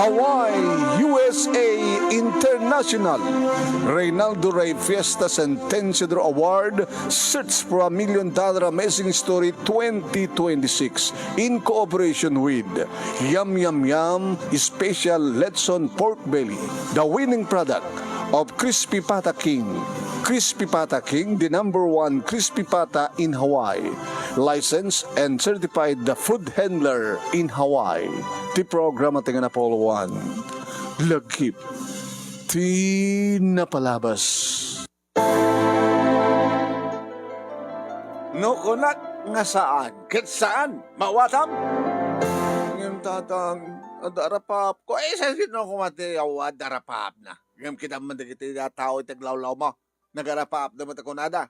Hawaii, USA International Reynaldo Rey Fiesta Centennial Award Search for $1 Million Amazing Story 2026 in cooperation with Yum Yum Yum Special Letson Pork Belly, the winning product of Crispy Pata King. Crispy Pata King, the #1 Crispy Pata in Hawaii. Licensed and certified the food handler in Hawaii. Ti programa tinga na Apollo 1. Lagkip. Ti napalabas. No kunak nga saan? Ket saan? Mawatam? Ngayon tatang adarapap ko. Sa sino kumati awad darapap na. Ngayon kita mandagiti na tao itaglawlaw mo. Nagarapap naman ako nada.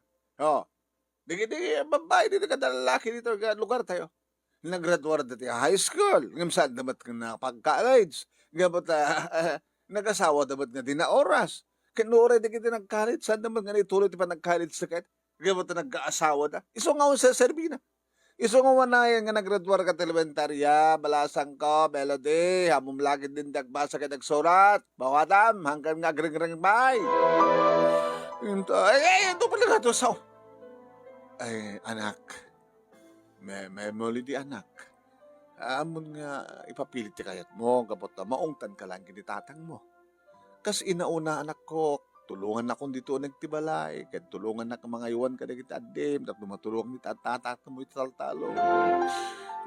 Digi babae dito ka lalaki dito ka lugar tayo. Naggraduar dito high school. Ngam saan dapat ka na pag-college. Ngam nag-asawa dapat nga din na oras. Kinure di kita nag-college. Saan naman nga ituloy pa nag-college sa kahit. Ngam nag-asawa da. Iso nga sa Serbina. Iso nga wanayan nga naggraduar ka elementarya. Balasang ko, melody. Hamom lagi din dagbasa ka nagsurat. Bawadam. Hanggang nga gring-gring bay. Ito pala nga to sa... Ay, anak. May muli di anak. Amon nga ipapilit ti kayat mo, kapot na maungtan ka lang kinitatang mo. Kas inauna anak ko, tulungan na kong dito nagtibalay, kaya tulungan na ka mga iwan ka na kitaadim, tapos matulungan ni tatatak mo italtalo.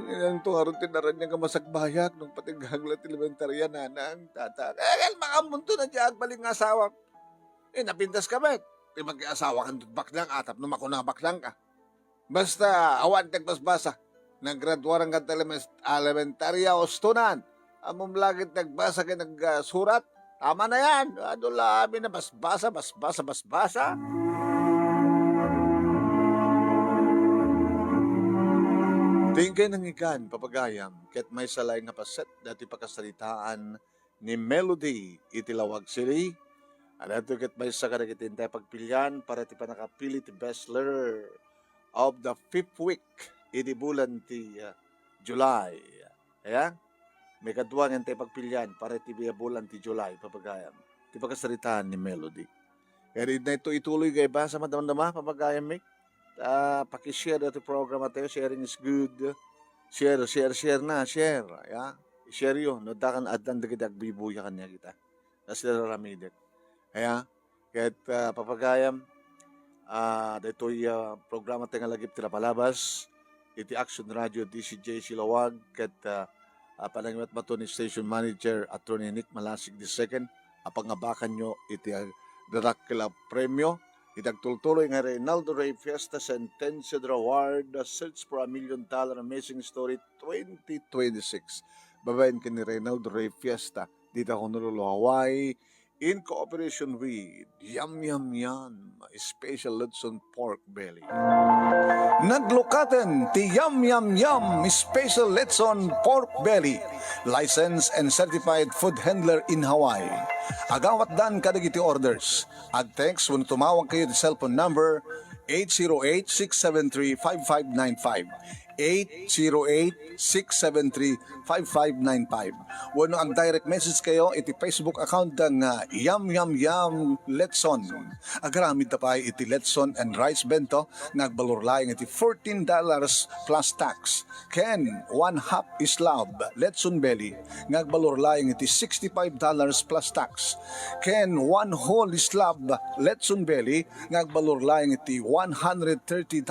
Ang tungaron tinaran niya ka masagbayak, nung patighaglat elementarya na nang tatak. Mga mundo na diyag baling asawa. Napintas ka ba? Mag-asawa kang baklang atap nung ako na baklang ka. Basta, awan nagbasbasa. Naggraduaran ka elementarya o stunan. Among lagit nagbasa ka nagsurat. Tama na yan. Ano labi na basbasa. Tingkay ng ikan, papagayam, ket may salay nga paset dati pakasalitaan ni Melody itilawag sili. Anato ket may sa kadagitintay pagpilian para ti panakapili ti bestseller of the 5th week iti bulan ti July. Ayan? May kaduang ang tayo pagpilian para ti bulan ti July, papagayam. Ti pakasalitaan ni Melody. Kaya rin na ito ituloy kayo ba sa madama-dama, papagayam, Mick? Pakishare ito program at tayo. Sharing is good. Share na. Ayan? I-share yun. Nodakan adan dagidag bibuya kanya kita. Kasi naramidik. Kaya, papagayam, dito'y programa tayo nga lagip tila palabas, iti Action Radio DCJ Silawag, kat panangimat mato ni Station Manager Attorney Nick Malasig II, apangabakan nyo iti Dracula Premio, itagtultuloy nga Reynaldo Rey Fiesta Centennial Award, Search for $1 Million Amazing Story 2026. Babayin ka ni Reynaldo Rey Fiesta, dito Honolulu, Hawaii, in cooperation with Yum Yum Yum Special Letson Pork Belly. Naglukaten ti Yum Yum Yum Special Letson Pork Belly, licensed and certified food handler in Hawaii. Agawat dan kadagiti orders. Ag-text when tumawag kayo sa cellphone number 808-673-5595. 808-673-5595. Wano ang direct message kayo iti Facebook account ng Yum Yum Yum Letson. Agaramid na pa iti Letson and Rice Bento nagbalorlayang iti $14 plus tax. Ken 1/2 islab Letson Belly nagbalorlayang iti $65 plus tax. Ken 1 whole islab Letson Belly nagbalorlayang iti $130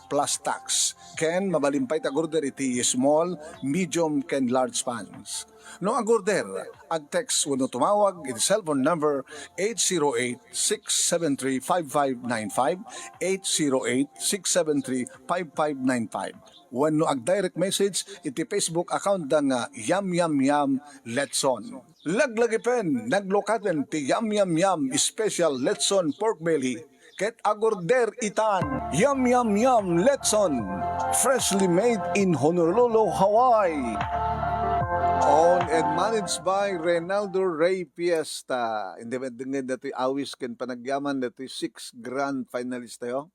plus tax. Ken mabalimpay ta order iti small, medium, ken large pans. No ang order, ag-text wano tumawag iti cellphone number 808-673-5595, 808-673-5595. Wano ag-direct message iti Facebook account ng Yum Yum Yum Letson. Laglagipen, naglokaten ti Yum Yum Yum Special Letson Pork Belly, ket agorder itan Yum Yum Yum Letson, freshly made in Honolulu, Hawaii. Owned and managed by Reynaldo Rey Fiesta. Independent dati awis ken panagyaman dati 6 grand finalist tayo.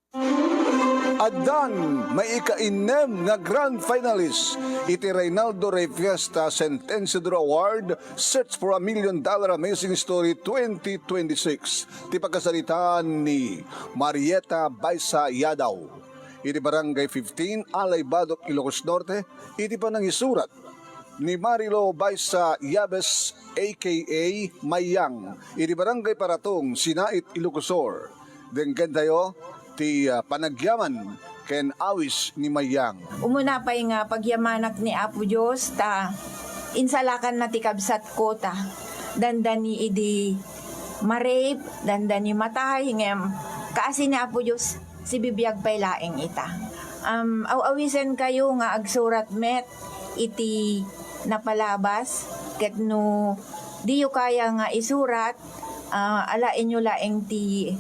Adan, may ika-inem nga grand finalist. Iti Reynaldo Rey Fiesta Sentencedor Award, Search for $1 Million Amazing Story 2026. Ti pagkasalitaan ni Marieta Baisa Yadaw. Iti Barangay 15, Alay Badok, Ilocos Norte. Iti pa nang isurat ni Marilo Baisa Yabes aka Mayang. Iti Barangay Paratong, Sinait, Ilocosor. Dengken tayo ti panagyaman ken awis ni Mayang. Umuna pa nga pagyamanak ni Apo Diyos ta insalakan na ti kabsat ko ta dandani idi marape dandani matay ngem kaasi ni Apo Diyos si bibiyag pay laeng ita. Awawisen kayo nga agsurat met iti napalabas ket no diyo kaya nga isurat alain nyo laeng ti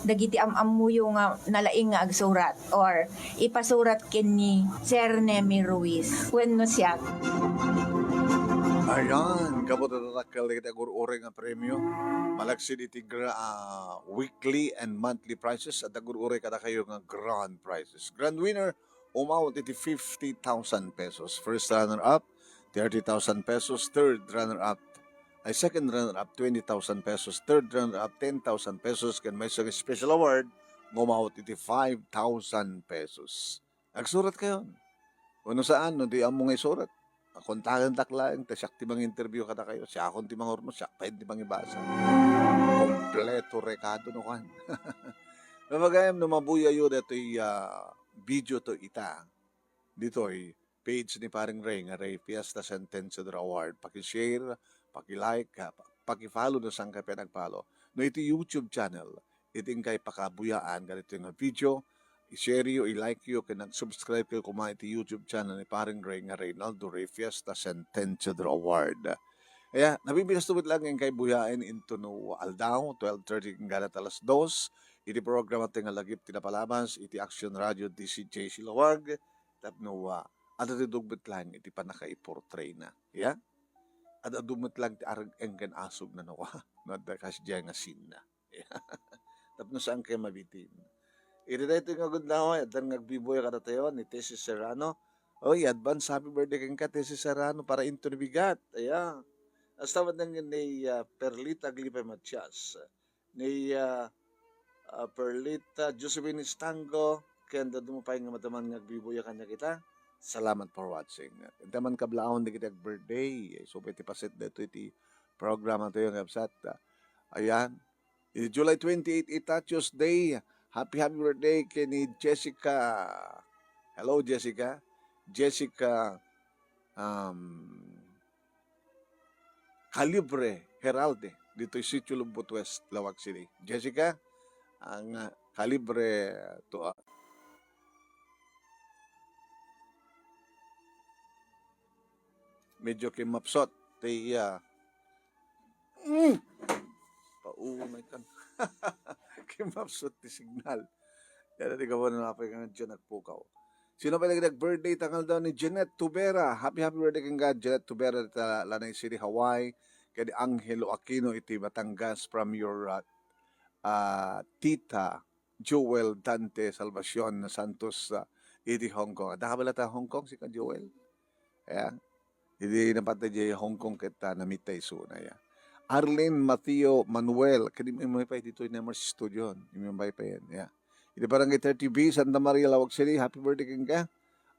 dagiti amamuyo nga nalaing nga agsurat or ipasurat ken ni Sir Nemi Ruiz wenno siya. Ayan, kapot tatakal kita gur-ure nga premyo. Malaksid iti weekly and monthly prizes at gur-ure kada kayo nga grand prizes. Grand winner, umawat iti 50,000 pesos. First runner-up, 30,000 pesos. Third runner-up, second runner-up, 20,000 pesos. Third runner-up, 10,000 pesos. Kan may isang special award, ngumawat iti 5,000 pesos. Nagsurat kayo. Ano saan, no di amo nga isurat. Kontakan taklaeng, siyak ti bang interview kada kayo. Siya akong ti bang hormo, siyak pa ti bang ibasa. Kompleto rekado no kan. Namagayam no mabuya yun, ito video to ita. Dito page ni paring Ray, nga Ray Fiesta Sentencedor Award. Paki-share, paki-like, paki-follow na saan kayo pinag-follow. No, ito YouTube channel. Iting kay pakabuyaan, ganito yung video. I-share yo, i-like yo, kaya nag-subscribe kayo kumain ito YouTube channel ni paring Ray, nga Reynaldo Rey Fiesta Sentencedor Award. Kaya, nabibilas tuwid lang yung kay buyain into no Aldao, 12:30 kang ganat alas 2. Iti programa ito nga lagip tinapalabas, iti Action Radio DCJ Silawag. Tapno, ada ti dugbit lang, iti pa naka-i-portray na. Yeah? Ada dumit lang ti arag enggan asog na nawa. Nadakas dyan nga sin na. Tapno saan kayo mabitin. Iti na ito nga gudlaw, at nagbiboy ka na tayo ni Tessie Serrano. Oy, advance happy birthday kang ka, Tessie Serrano, para into ni bigat. Ayan. Astawad nang ni Perlita Glipe Matias, ni Perlita Josephine Stango, kaya dumupay nga mataman nagbiboy ka na kita. Salamat for watching. Taman kablaon di kita birthday. So, pwede pasit dito iti programa tayo ng website. Ayan. July 28, ita Tuesday. Happy birthday kay ni Jessica. Hello, Jessica. Jessica Calibre Heralde. Dito yung Sitio Lubot West, Lawag City. Jessica, ang Calibre to medyo kimapsot. Paumay kan. Kimapsot ti signal. Kaya di ka po na napay dyan nagpukaw. Sino pa nag-birthday tangal daw ni Jeanette Tubera. Happy birthday kang God, Jeanette Tubera at Lanay City, Hawaii. Kaya di Angelo Aquino iti Batangas from your tita Joel Dante Salvacion Santos iti Hong Kong. At nakabalata Hong Kong si ka Joel. Kaya hindi napatay dyan Hong Kong kita namitay suna ya. Arlene Mateo Manuel, kadi may pa dito in Emerson Studio, may pa yan, yeah. Iti Barangay 30B, Santa Maria, Lawag City, happy birthday kang ka.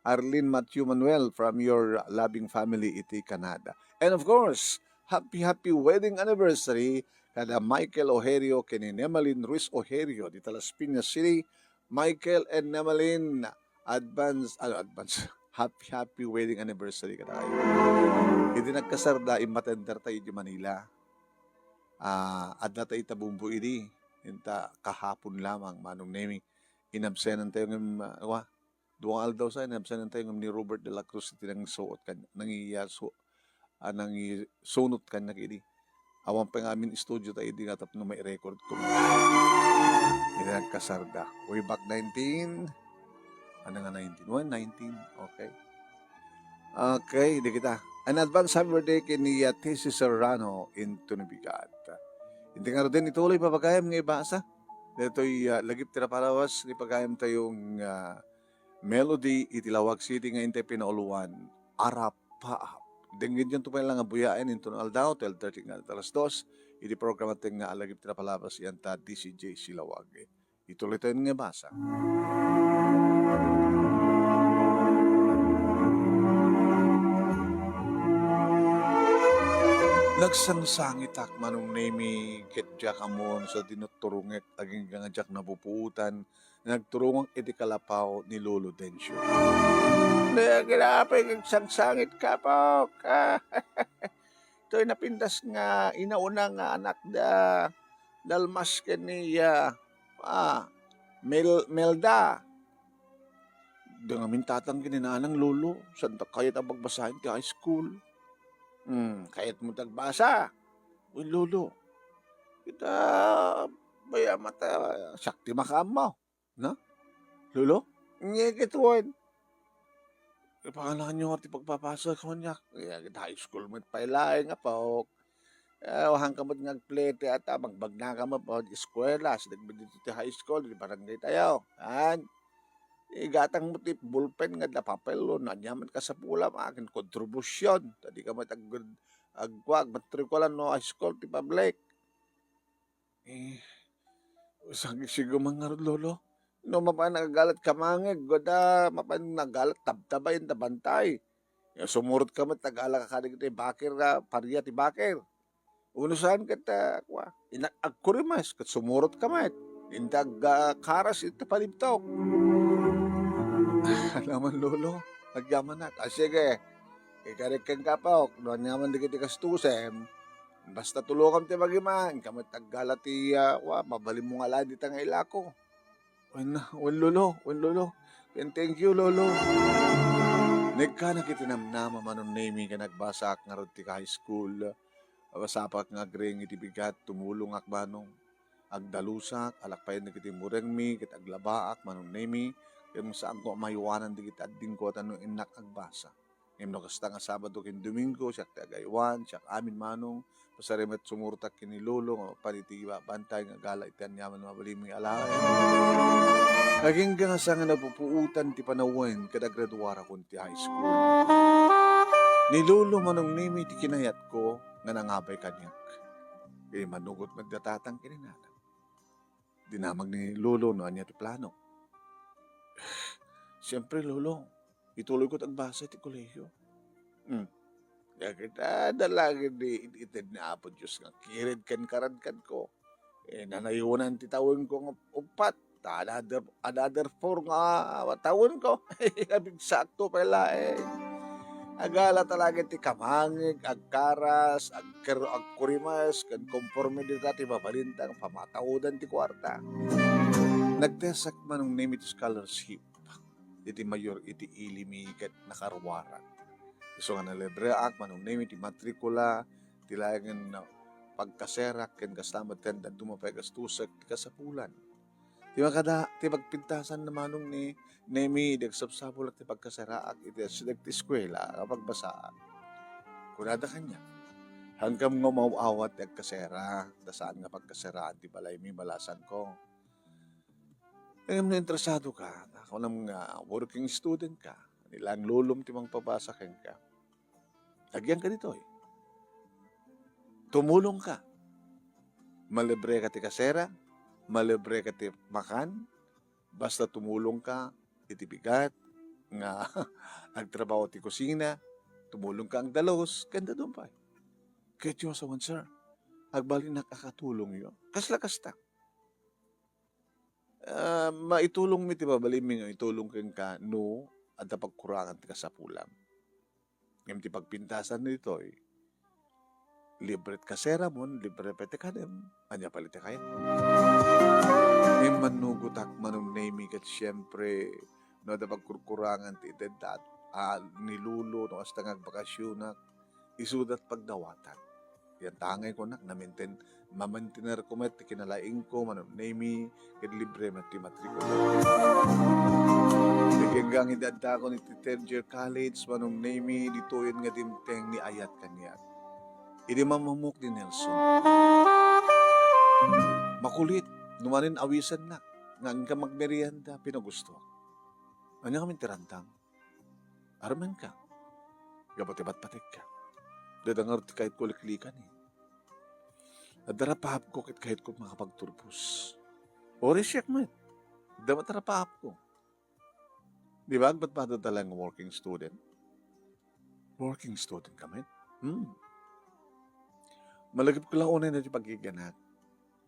Arlene Mateo Manuel from your loving family, iti Canada. And of course, happy wedding anniversary kada Michael Ojerio kini Nemalin Ruiz Ojerio di Las Piñas City. Michael and Nemalin, advance, happy wedding anniversary kada kayo. Iti nagkasarda, imatender tayo di Manila. Adla tayo tabumbu ini inta kahapon lamang manong naming inabsenan tayo ng duwang aldaw sa inabsenan tayo ng ni Robert de la Cruz iti nang suot kan nang sunot kan nakidi awang pa nga amin studio tayo di nga tapno may record ko iti nagkasarda way back 19 ano nga 19 okay di kita. An advance happy birthday kay ni Tessie Serrano in Tunibigat. Hindi nga rin ituloy papagayam ng ibasa. Dito'y lagip tira palawas, ni pagkayam tayong melody, itilawag city nga inte pinauluan, Arapa. Denggin dyan tumay lang nga buyain, into ng aldaw, 12:30 nga alas 2, iti program natin nga alagip tira palawas, yan ta DCJ Silawag. Ituloy tayo nga basa. Nagsangsangitak manong nemi ketja kamon sa tinuturungek aging gangajak na bupuutan nagturungong iti kalapaw ni Lolo Densyo. Kinapay kag sangsangit ka po. Ito'y napindas nga inauna nga anak dalmas kaniya Melda. Doon nga mintatang gininanang lolo. Santa kayat ang pagbasahin ti high school. Kayat mo tagbasa. Uy, lolo. Kita, baya mata, sakti makam mo. Na? Lolo? Ngigit ron. Pangalan nyo ti pagpapasa ko niya. Kita high school mo pailaing nga po. Wahang kamot ngagplete at magbagna ka mo po di eskwela. Sinagbi dito ti high school, di barangay tayo. Igatang mo ti bullpen nga da papel na nyaman ka sa pula akin kontribusyon. Tadi ka agwag matrikulan no high school ti public. Sigo mga lolo. No mapan nagagalat ka mangig. Goda mapan nagalat tabtabay yung tabantay. Sumurot ka mat nagala ka kanig ti bakir na pariya ti bakir. Unusan ka ta agkurimas kat sumurot ka mat. Indag karas iti palibtok. Alaman lolo, agyaman na. Sige, ikarik kang kapok, doon naman di kiti kastusem. Basta tulungan ti magiman, kamit taggala ti, mabalim mo nga lang dita nga ilako. Wan lolo. And thank you lolo. Nagka nakitinamnama manon nami ka nagbasak nga rod ti high school. Wasapak nga greng iti bigat, tumulong akmanong. Agdalusak, alakpayan na kiti murengmi, kit aglabaak manon nami. Kaya saan ko mayuwanan di kita ading ko tanong inak agbasa. Ngayon no kasta nga Sabado kin Domingo, siyak tagaywan, siyak amin manong, pasarimet sumurtak kini lolo, panitiba, bantay nga gala itian yaman mabaliming alay. Naging nga sa nga napupuutan ti panawen kada graduara ko ti high school. Ni lolo manong nimi ti kinayat ko nga nangabay kanyak. Kaya manugot magdatatang kininanang. Dinamag ni lolo no anya ti plano. Siyempre, lolo, ituloy ko tagbasa ti kolehiyo. Kaya kita dalagin di itid na apo Diyos nga kirid kan karadkan ko. Nanayunan ti tawin ko nga upat. Another 4 nga tawin ko. Abig sakto pala Agala talaga ti kamangig, agkaras, agkurimas, kan konforme di ti babalintang pamatawudan ti kwarta. Nagtesak manong name it scholarship. Iti mayor iti ilimi ket nakarwaran. Iso nga nalebreak manong name iti matrikula, tilayangan na pagkaserak ken kastamad ken dan tumapagastusak ti kasapulan. Ti pagpintasan na manong ni nemi dagsapsapul at ti pagkaseraak iti sidag ti eskwela kapag basaan. Kunada kanya. Hanggang nga mauawat ti agkasera, dasaan nga pagkaseraan ti balay mi balasan ko. Ngayon na interesado ka, ako nang working student ka, nilang lulom timang pabasakin ka. Lagyan ka dito Tumulong ka. Malibre ka ti kasera, malibre ka ti makan, basta tumulong ka, itibigat, nga nagtrabaho ti kusina, tumulong ka ang dalos, ganda doon pa. Kaya Diyos awan, sir, agbali nakakatulong yun. Kasla-kasta. Maitulong mi ti babaliming itulong ken ka no at pagkurangan ti kasapulam. Ngem ti pagpintasan nito libre kasera mon, libre pete kadem, anya palit kaya. Ngem manugutak manong name ket syempre no da pagkurkurangan ti edad nilulo no hasta ngagbakasyonak isudat pagdawatan. Yan tangay ko nak na mamantiner ko met kinalaing ko manong name ket libre met ti matrikula. Hanggang idadda ko ni Tertiary College manong name dito yun nga dimteng ni ayat kanya. Idi mamamuk ni Nelson. Makulit Numanin awisan na. Nga ka magmerienda, pinagusto. Ano kami tirantang? Araman ka. Gabatibat-patik ka. Dadangar kahit kuliklikan eh. At darapahap ko kahit ko makapagturbos. Ori siyak mo. Dapat darapahap ko. Di ba? Ba't ba talagang working student? Working student kami. Malagip ko lang unay na yung pagkiganat.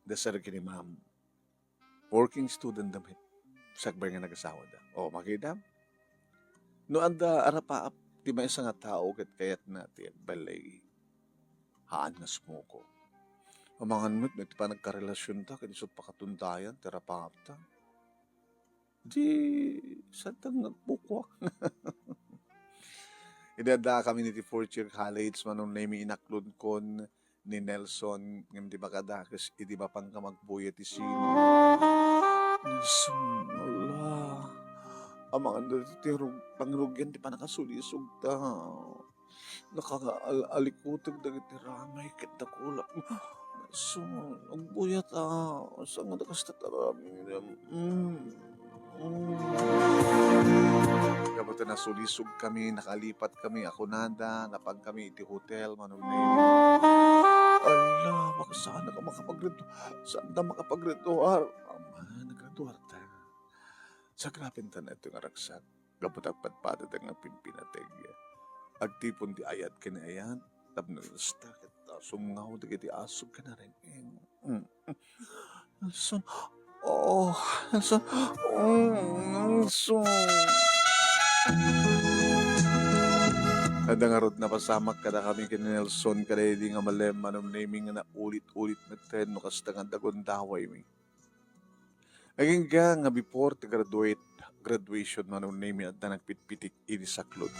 Dasar kini ma'am. Working student damit. Sakbar nga nag-asawa da. O, makita? No, anda arapaap, di ba isang tao kayat natin, balay, haan nga sumuko. Ang mga nunod, may pa nagkarelasyon ta, kanisot pakatundayan, terapaap ta. Di, saan tang nagbukwak? Idada kami ni fourth year college, manong na inaklod kon ni Nelson, ngayon di ba kadakas, di ba pang kamagbuya ti sino? Nelson, Allah. Ang mga natitirog, pangrugyan, di pa nakasulisog ta. Nakaalikutig na itiramay, kitakulak. Nelson, agbuya ta. Saan nga nakas tatarami? Kapag nasulisog kami, nakalipat kami, ako nanda, napag kami iti hotel, manunay. Allah, baka saan ka makapagredo? Saan na makapagredoar? Ama, nagredoar ta. Sa grapinta na ito nga raksak, kapag agpadpada nga pimpinateg. Agtipon di ayat kinayan, tapnalasta kita, sumungaw di kiti asog ka na rin. Nelson, Nelson, Nelson. Kada nga rod na pasamak kada kami kini Nelson kada hindi nga malem manong naming nga na ulit-ulit meten no kasta nga dagondaway mi. Aging nga before to graduation manong naming at na nagpitpitik ini saklod.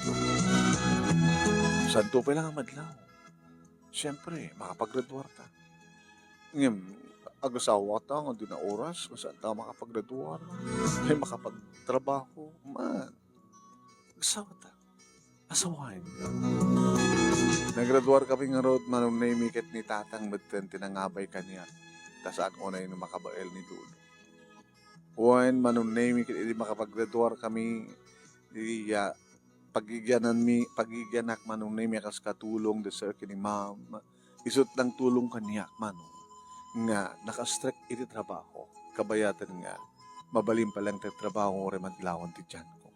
Santo pa lang ang madlaw. Siyempre, makapaggraduar ta. Ngayon, agasawa ta nga doon na oras kung saan ta makapaggraduar. Ay makapagtrabaho. Man, agasawa ta. Asawain. Nagraduar kami nga road, manong naimikit ni tatang beten, tinangabay kaniya. Tas ako na yung makabael ni Dulo. Kuwain, manong naimikit, hindi makapaggraduar kami, pagigyanak manong naimik kas katulong, deser kini ma'am, isot lang tulong kaniyak manong. Nga, nakastrek iti trabaho, kabayatan nga, mabalim pa lang trabaho, remadlawan ti dyan ko.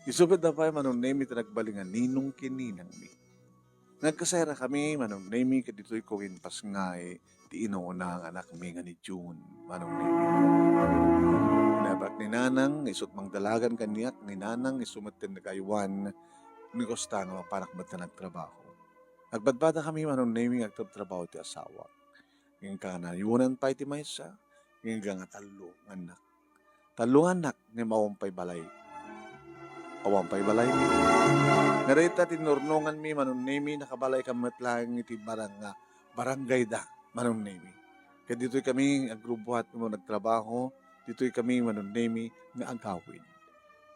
Isupit na pa manong name ito nagbalingan ninong kininang mi. Nagkasera kami manong name kadito'y kawin pas nga ti inuuna ang anak mi nga ni June manong name. Nabak ni Nanang isut mang dalagan kaniyak ni Nanang isumatin na kaywan ni Costa nga mapanak ba't na nagtrabaho. Nagbadbada kami manong name nagtrabaho ti asawa. Ngayon ka na yunan pa iti maysa ngayon ka nga talo anak. Talo anak ni mawampay balay. Awampay balay mi. Narita tinurnungan mi manong nemi nakabalay kamat lang iti barangay da manong nemi. Kaya dito'y kami agrubuhat mo nagtrabaho, dito'y kami manong nemi nga agawin.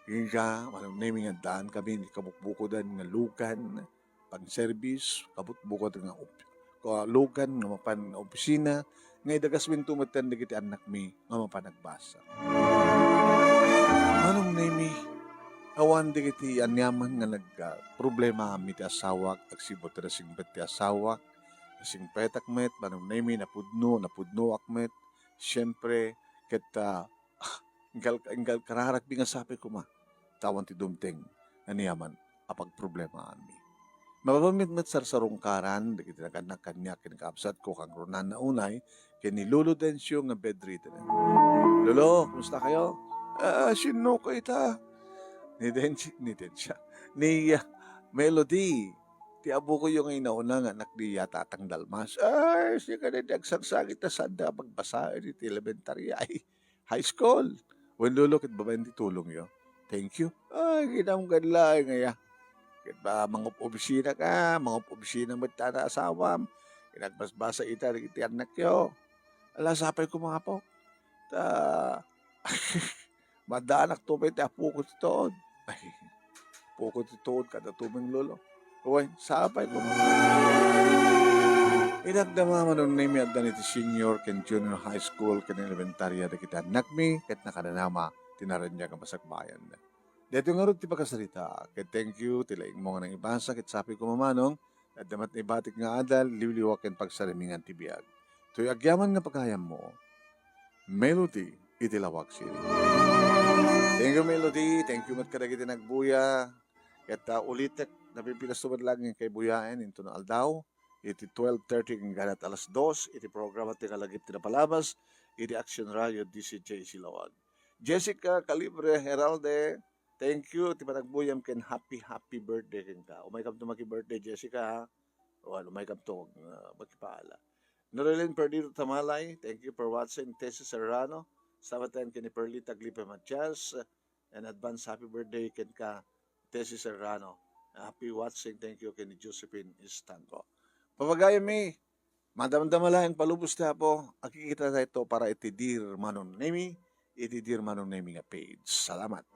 Ngayon ka manong nemi nga daan kami ni kabukbukodan nga lukan, pang-service, kabukbukod nga lukan nga mapan opisina, nga idagas winto matan iti anak mi nga mapanagbasa. Manong nemi awan di kiti anyaman nga nagproblema kami ti asawak, agsibot na singbet ti asawak, nasing petak met, manong nemi napudno akmet, siyempre, kita, inggal kararak di nga sabi ko ma, tawan ti dumteng, anyaman, apag problema kami. Mapapamit sarsarong karan, di kiti naganak kanya, kinakapsat ko kang ronan na unay, kini Lolo Densyo nga bedridden. Lolo, kumusta kayo? Sino ko ita? Ni Densya. Ni Melody. Ti abo ko yung inauna nga anak ni Tatang Dalmas. Ay, siya ka na nagsagsagit na sanda magbasa ni elementary ay high school. When lulukit ba ba hindi tulong yun? Thank you. Ay, ginamgan lang ngaya. Kit ba mga opisina ka, mga opisina mo na asawam. Kinagbasbasa ita, iti anak yo. Ala, sapay ko mga po. Madaanak tupay ti apo ko titoon. Ay, apo ko titoon kada tuming lolo. Uy, sapay ko. Inagdama man nun nimi at daniti senior ken junior high school ken elementarya da kita nagmi ket nakadanama tinaranya ka masakbayan. Dito nga rin ti pagkasalita, ket thank you tilaing mo nga nang ibasa ket sapi ko mamanong at damat na ibatik nga adal liwliwak ken pagsarimingan ti biag. Tuy agyaman nga pagkayam mo, Melody itilawag sili. Thank you Melody, thank you mat kadagiti nagbuya. Ket ulitek napipilas tubad lang kay buyaen into na aldaw. Iti 12:30 ng ganat alas 2, iti programa ti kalagip ti napalabas, iti Action Radio DCJ Silawag. Jessica Calibre Heralde, thank you ti panagbuyam ken happy birthday ken ka. Umay kam to maki-birthday Jessica ha. O umay kam to magkipaala. Noreline Perdido Tamalay, thank you for watching Tessie Serrano. Samatan ken ni Perlita Glipe Matias, and advance happy birthday ken ka Tessie Serrano. Happy watching, thank you ken ni Josephine Istanco. Papagaya mi, madamdamalayan palubos na po, akikita na ito para itidir manon nemi nga page. Salamat.